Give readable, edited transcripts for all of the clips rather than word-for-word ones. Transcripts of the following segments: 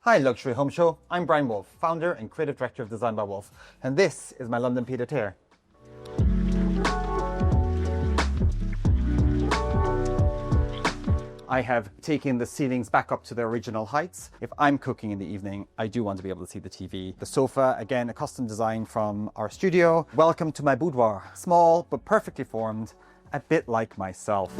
Hi Luxury Home Show, I'm Brian Woulfe, founder and creative director of Design by Woulfe, and this is my London Pied-à-Terre. I have taken the ceilings back up to their original heights. If I'm cooking in the evening, I do want to be able to see the TV. The sofa, again, a custom design from our studio. Welcome to my boudoir. Small, but perfectly formed, a bit like myself.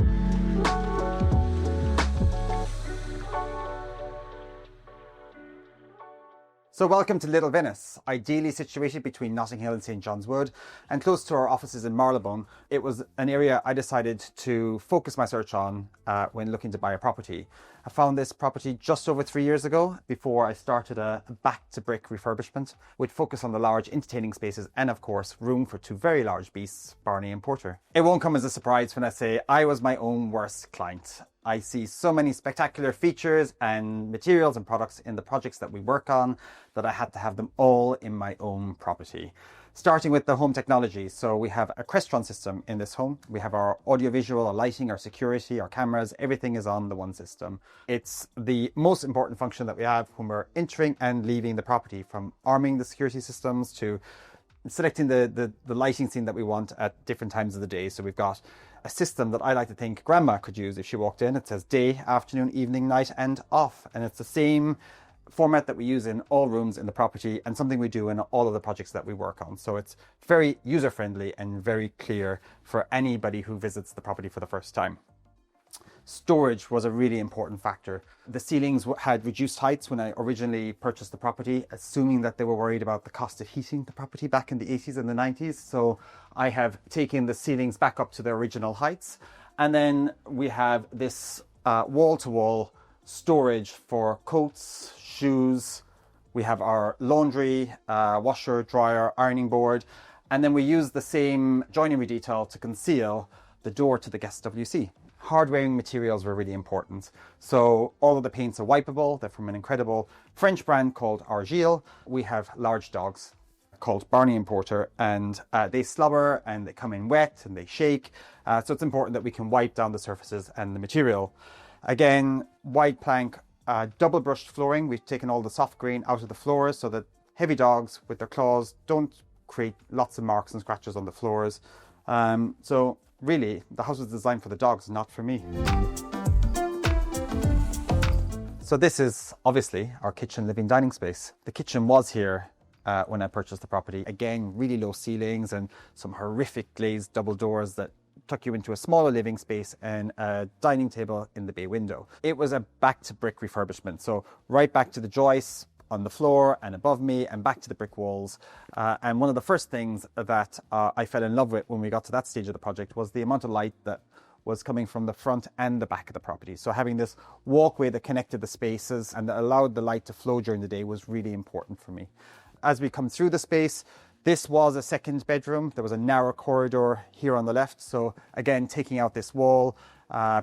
So welcome to Little Venice, ideally situated between Notting Hill and St John's Wood and close to our offices in Marylebone. It was an area I decided to focus my search on when looking to buy a property. I found this property just over 3 years ago before I started a back-to-brick refurbishment with focus on the large entertaining spaces and of course room for two very large beasts, Barney and Porter. It won't come as a surprise when I say I was my own worst client. I see so many spectacular features and materials and products in the projects that we work on that I had to have them all in my own property. Starting with the home technology. So we have a Crestron system in this home. We have our audiovisual, our lighting, our security, our cameras, everything is on the one system. It's the most important function that we have when we're entering and leaving the property, from arming the security systems to selecting the lighting scene that we want at different times of the day. So we've got a system that I like to think grandma could use if she walked in. It says day, afternoon, evening, night, and off. And it's the same format that we use in all rooms in the property and something we do in all of the projects that we work on. So it's very user-friendly and very clear for anybody who visits the property for the first time. Storage was a really important factor. The ceilings had reduced heights when I originally purchased the property, assuming that they were worried about the cost of heating the property back in the 80s and the 90s. So I have taken the ceilings back up to their original heights. And then we have this wall-to-wall storage for coats, shoes. We have our laundry, washer, dryer, ironing board. And then we use the same joinery detail to conceal the door to the guest WC. Hard-wearing materials were really important. So all of the paints are wipeable. They're from an incredible French brand called Argile. We have large dogs called Barney and Porter, and they slobber and they come in wet and they shake. So it's important that we can wipe down the surfaces and the material. Again, wide plank, double brushed flooring. We've taken all the soft grain out of the floors so that heavy dogs with their claws don't create lots of marks and scratches on the floors. So really, the house was designed for the dogs, not for me. So this is obviously our kitchen, living, dining space. The kitchen was here when I purchased the property. Again, really low ceilings and some horrific glazed double doors that tuck you into a smaller living space and a dining table in the bay window. It was a back-to-brick refurbishment. So right back to the joists on the floor and above me and back to the brick walls. And one of the first things that I fell in love with when we got to that stage of the project was the amount of light that was coming from the front and the back of the property. So having this walkway that connected the spaces and that allowed the light to flow during the day was really important for me. As we come through the space, this was a second bedroom. There was a narrow corridor here on the left. So again, taking out this wall,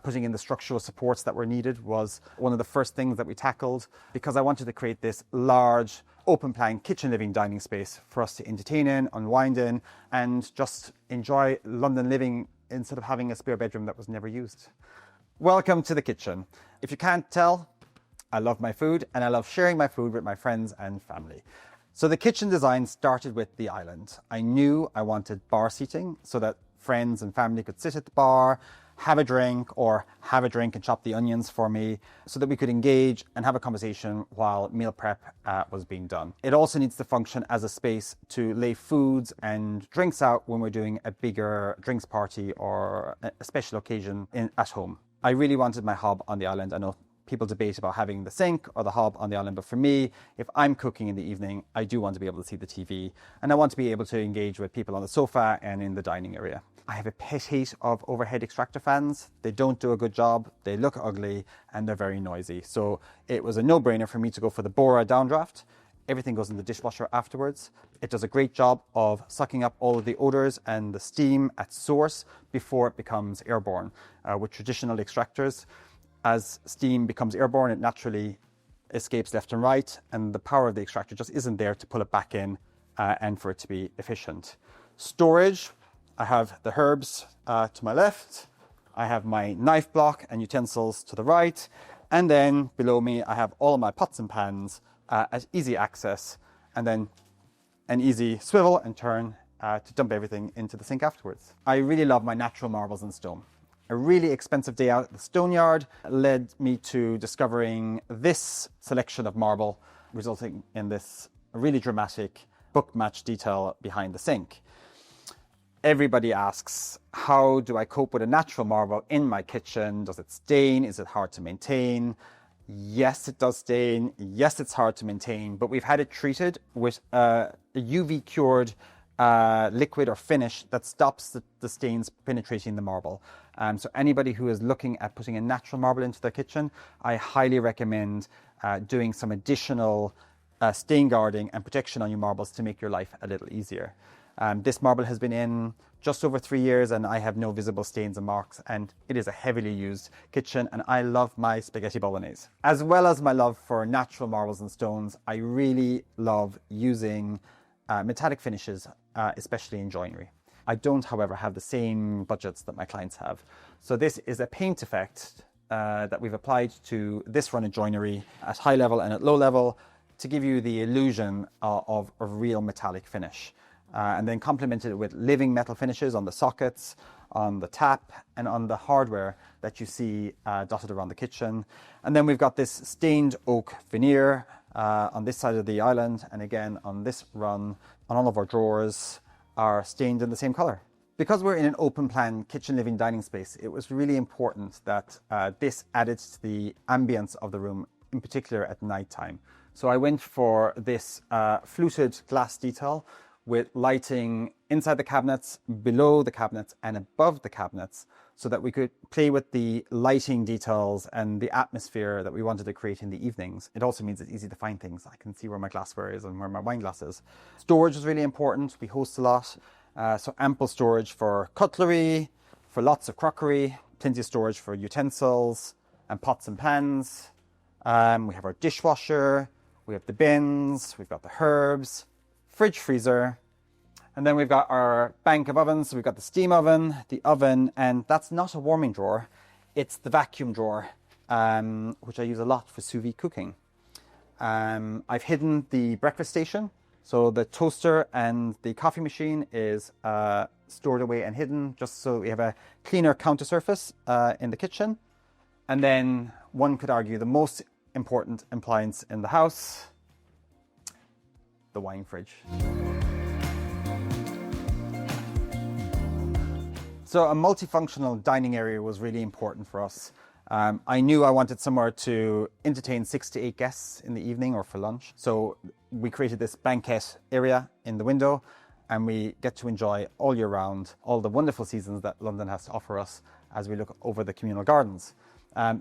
putting in the structural supports that were needed was one of the first things that we tackled, because I wanted to create this large open plan kitchen, living, dining space for us to entertain in, unwind in, and just enjoy London living instead of having a spare bedroom that was never used. Welcome to the kitchen. If you can't tell, I love my food and I love sharing my food with my friends and family. So the kitchen design started with the island. I knew I wanted bar seating so that friends and family could sit at the bar, have a drink and chop the onions for me so that we could engage and have a conversation while meal prep was being done. It also needs to function as a space to lay foods and drinks out when we're doing a bigger drinks party or a special occasion at home. I really wanted my hob on the island. I know people debate about having the sink or the hob on the island, but for me, if I'm cooking in the evening, I do want to be able to see the TV and I want to be able to engage with people on the sofa and in the dining area. I have a pet hate of overhead extractor fans. They don't do a good job, they look ugly, and they're very noisy. So it was a no-brainer for me to go for the Bora downdraft. Everything goes in the dishwasher afterwards. It does a great job of sucking up all of the odors and the steam at source before it becomes airborne. With traditional extractors, as steam becomes airborne, it naturally escapes left and right, and the power of the extractor just isn't there to pull it back in and for it to be efficient. Storage, I have the herbs to my left. I have my knife block and utensils to the right. And then below me, I have all of my pots and pans at easy access, and then an easy swivel and turn to dump everything into the sink afterwards. I really love my natural marbles and stone. A really expensive day out at the stone yard led me to discovering this selection of marble, resulting in this really dramatic book match detail behind the sink. Everybody asks, how do I cope with a natural marble in my kitchen? Does it stain? Is it hard to maintain? Yes, it does stain. Yes, it's hard to maintain, but we've had it treated with a UV cured liquid or finish that stops the stains penetrating the marble. So anybody who is looking at putting a natural marble into their kitchen, I highly recommend doing some additional stain guarding and protection on your marbles to make your life a little easier. This marble has been in just over 3 years and I have no visible stains and marks, and it is a heavily used kitchen, and I love my spaghetti bolognese. As well as my love for natural marbles and stones, I really love using metallic finishes, especially in joinery. I don't, however, have the same budgets that my clients have. So this is a paint effect that we've applied to this run of joinery at high level and at low level to give you the illusion of a real metallic finish. And then complemented it with living metal finishes on the sockets, on the tap, and on the hardware that you see dotted around the kitchen. And then we've got this stained oak veneer on this side of the island, and again on this run, on all of our drawers are stained in the same color. Because we're in an open plan kitchen, living, dining space, it was really important that this added to the ambience of the room, in particular at night time. So I went for this fluted glass detail with lighting inside the cabinets, below the cabinets, and above the cabinets, so that we could play with the lighting details and the atmosphere that we wanted to create in the evenings. It also means it's easy to find things. I can see where my glassware is and where my wine glass is. Storage is really important. We host a lot, so ample storage for cutlery, for lots of crockery, plenty of storage for utensils and pots and pans. We have our dishwasher, we have the bins, we've got the herbs, fridge, freezer, and then we've got our bank of ovens. So we've got the steam oven, the oven, and that's not a warming drawer, it's the vacuum drawer, which I use a lot for sous vide cooking. I've hidden the breakfast station, so the toaster and the coffee machine is stored away and hidden, just so we have a cleaner counter surface in the kitchen. And then one could argue the most important appliance in the house, the wine fridge. So a multifunctional dining area was really important for us. I knew I wanted somewhere to entertain 6 to 8 guests in the evening or for lunch. So we created this banquet area in the window, and we get to enjoy all year round all the wonderful seasons that London has to offer us as we look over the communal gardens.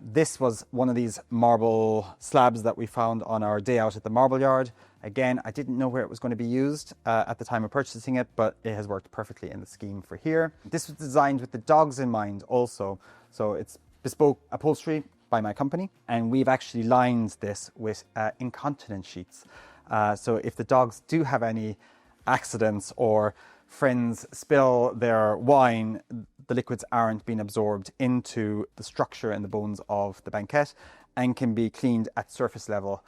This was one of these marble slabs that we found on our day out at the marble yard. Again, I didn't know where it was going to be used at the time of purchasing it, but it has worked perfectly in the scheme for here. This was designed with the dogs in mind also. So it's bespoke upholstery by my company, and we've actually lined this with incontinence sheets. So if the dogs do have any accidents or friends spill their wine, the liquids aren't being absorbed into the structure and the bones of the banquette and can be cleaned at surface level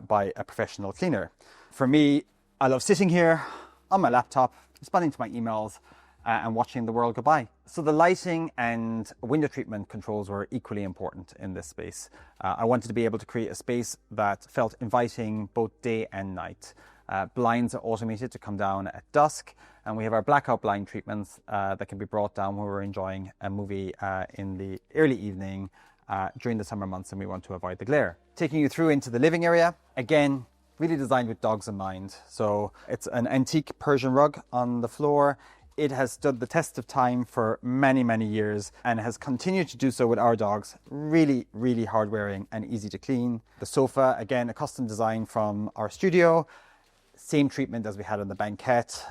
by a professional cleaner. For me, I love sitting here on my laptop, responding to my emails and watching the world go by. So the lighting and window treatment controls were equally important in this space. I wanted to be able to create a space that felt inviting both day and night. Blinds are automated to come down at dusk, and we have our blackout blind treatments that can be brought down when we're enjoying a movie in the early evening during the summer months and we want to avoid the glare. Taking you through into the living area, again, really designed with dogs in mind. So it's an antique Persian rug on the floor. It has stood the test of time for many, many years and has continued to do so with our dogs. Really, really hard wearing and easy to clean. The sofa, again, a custom design from our studio. Same treatment as we had on the banquette.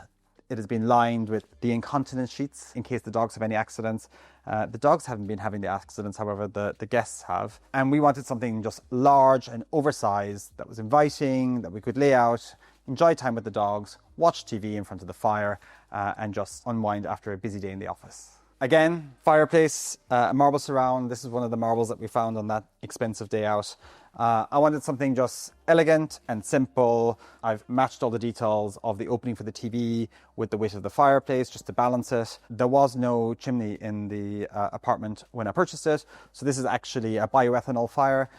It has been lined with the incontinence sheets in case the dogs have any accidents. The dogs haven't been having the accidents, however, the guests have. And we wanted something just large and oversized that was inviting, that we could lay out, enjoy time with the dogs, watch TV in front of the fire, and just unwind after a busy day in the office. Again, fireplace, a marble surround. This is one of the marbles that we found on that expensive day out. I wanted something just elegant and simple. I've matched all the details of the opening for the TV with the width of the fireplace just to balance it. There was no chimney in the apartment when I purchased it. So this is actually a bioethanol fire.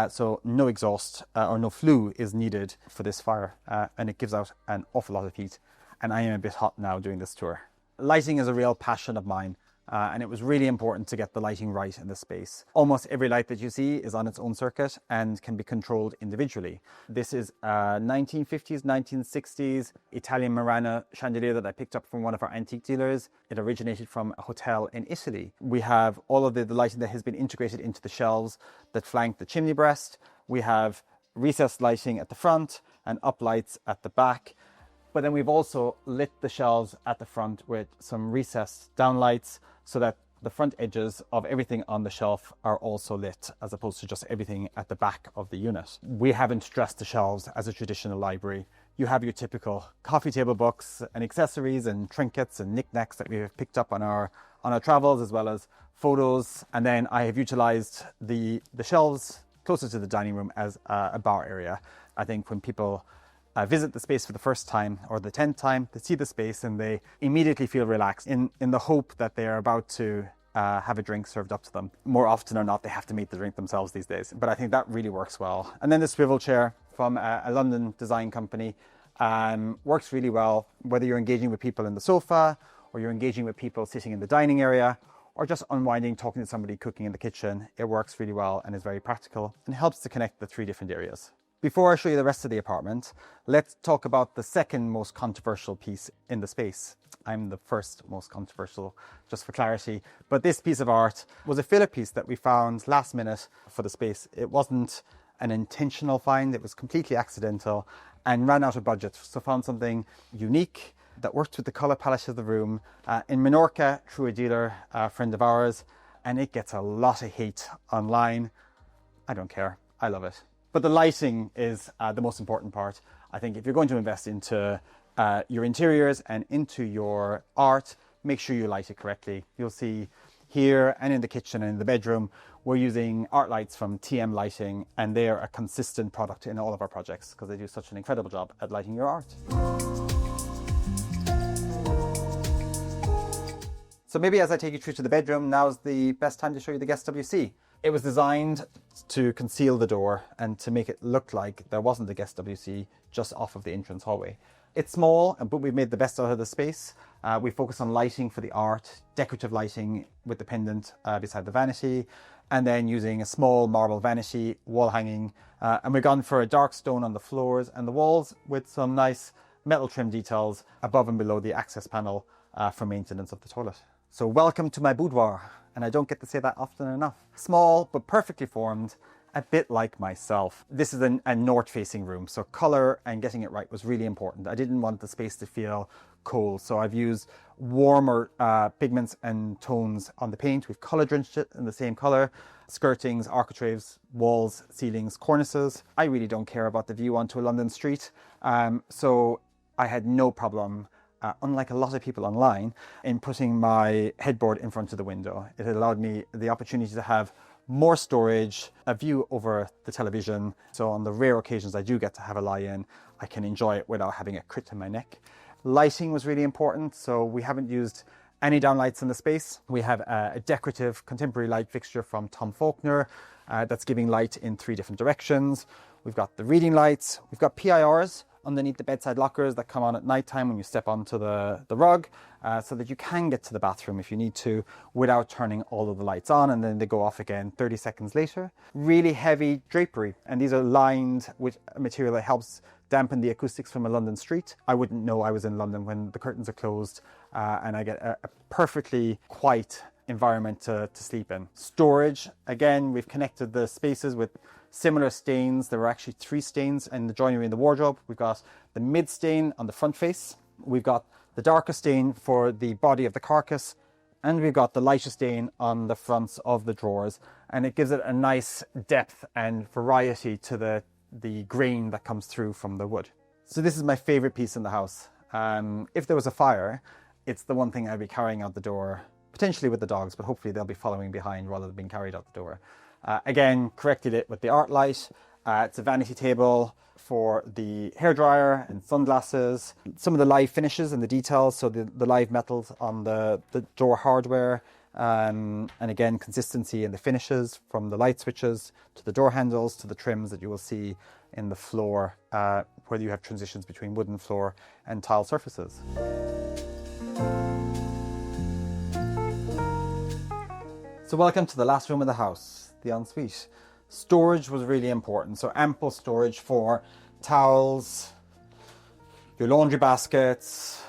So no exhaust or no flue is needed for this fire. And it gives out an awful lot of heat. And I am a bit hot now doing this tour. Lighting is a real passion of mine. And it was really important to get the lighting right in the space. Almost every light that you see is on its own circuit and can be controlled individually. This is a 1950s, 1960s Italian Murano chandelier that I picked up from one of our antique dealers. It originated from a hotel in Italy. We have all of the lighting that has been integrated into the shelves that flank the chimney breast. We have recessed lighting at the front and uplights at the back. But then we've also lit the shelves at the front with some recessed downlights so that the front edges of everything on the shelf are also lit, as opposed to just everything at the back of the unit. We haven't dressed the shelves as a traditional library. You have your typical coffee table books and accessories and trinkets and knickknacks that we have picked up on our travels, as well as photos. And then I have utilized the shelves closer to the dining room as a bar area. I think when people visit the space for the first time or the 10th time, they see the space and they immediately feel relaxed in the hope that they are about to have a drink served up to them. More often or not, they have to make the drink themselves these days, but I think that really works well. And then the swivel chair from a London design company works really well, whether you're engaging with people in the sofa or you're engaging with people sitting in the dining area or just unwinding, talking to somebody cooking in the kitchen. It works really well and is very practical and helps to connect the three different areas. Before I show you the rest of the apartment, let's talk about the second most controversial piece in the space. I'm the first most controversial, just for clarity. But this piece of art was a filler piece that we found last minute for the space. It wasn't an intentional find, it was completely accidental and ran out of budget. So found something unique that worked with the color palette of the room in Menorca through a dealer, a friend of ours, and it gets a lot of hate online. I don't care, I love it. But the lighting is the most important part. I think if you're going to invest into your interiors and into your art, make sure you light it correctly. You'll see here and in the kitchen and in the bedroom, we're using art lights from TM Lighting, and they're a consistent product in all of our projects because they do such an incredible job at lighting your art. So maybe as I take you through to the bedroom, now's the best time to show you the guest WC. It was designed to conceal the door and to make it look like there wasn't a guest WC just off of the entrance hallway. It's small, but we've made the best out of the space. We focus on lighting for the art, decorative lighting with the pendant beside the vanity, and then using a small marble vanity, wall hanging. And we've gone for a dark stone on the floors and the walls with some nice metal trim details above and below the access panel for maintenance of the toilet. So welcome to my boudoir. And I don't get to say that often enough. Small, but perfectly formed, a bit like myself. This is a north-facing room, so color and getting it right was really important. I didn't want the space to feel cold, so I've used warmer pigments and tones on the paint. We've color drenched it in the same color. Skirtings, architraves, walls, ceilings, cornices. I really don't care about the view onto a London street, so I had no problem unlike a lot of people online, in putting my headboard in front of the window. It allowed me the opportunity to have more storage, a view over the television. So on the rare occasions I do get to have a lie-in, I can enjoy it without having a crit in my neck. Lighting was really important, so we haven't used any downlights in the space. We have a decorative contemporary light fixture from Tom Faulkner that's giving light in 3 different directions. We've got the reading lights, we've got PIRs underneath the bedside lockers that come on at night time when you step onto the rug, so that you can get to the bathroom if you need to without turning all of the lights on, and then they go off again 30 seconds later. Really heavy drapery, and these are lined with a material that helps dampen the acoustics from a London street. I wouldn't know I was in London when the curtains are closed and I get a perfectly quiet environment to sleep in. Storage, again, we've connected the spaces with similar stains. There were actually 3 stains in the joinery and the wardrobe. We've got the mid stain on the front face, we've got the darker stain for the body of the carcass, and we've got the lighter stain on the fronts of the drawers, and it gives it a nice depth and variety to the grain that comes through from the wood. So this is my favorite piece in the house. If there was a fire, it's the one thing I'd be carrying out the door potentially with the dogs, but hopefully they'll be following behind rather than being carried out the door. Again, correctly lit with the art light. It's a vanity table for the hairdryer and sunglasses. Some of the live finishes and the details, so the live metals on the door hardware. And again, consistency in the finishes from the light switches to the door handles to the trims that you will see in the floor, where you have transitions between wooden floor and tile surfaces. So welcome to the last room of the house, the ensuite. Storage was really important, so ample storage for towels, your laundry baskets,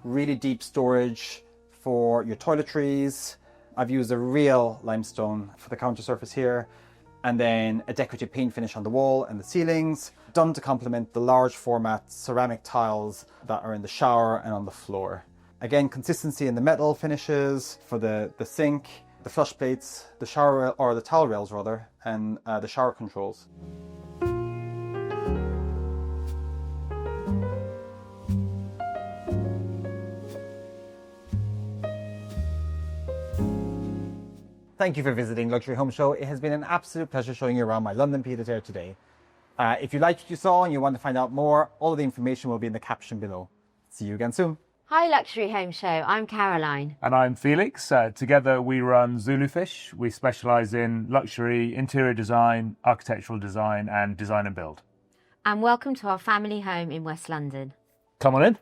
really deep storage for your toiletries. I've used a real limestone for the counter surface here, and then a decorative paint finish on the wall and the ceilings, done to complement the large format ceramic tiles that are in the shower and on the floor. Again, consistency in the metal finishes for the sink, the flush plates, the shower, or the towel rails rather, and the shower controls. Thank you for visiting Luxury Home Show. It has been an absolute pleasure showing you around my London Pied-à-Terre today. If you liked what you saw and you want to find out more, all of the information will be in the caption below. See you again soon. Hi Luxury Home Show, I'm Caroline. And I'm Felix. Together we run Zulufish. We specialise in luxury, interior design, architectural design and design and build. And welcome to our family home in West London. Come on in.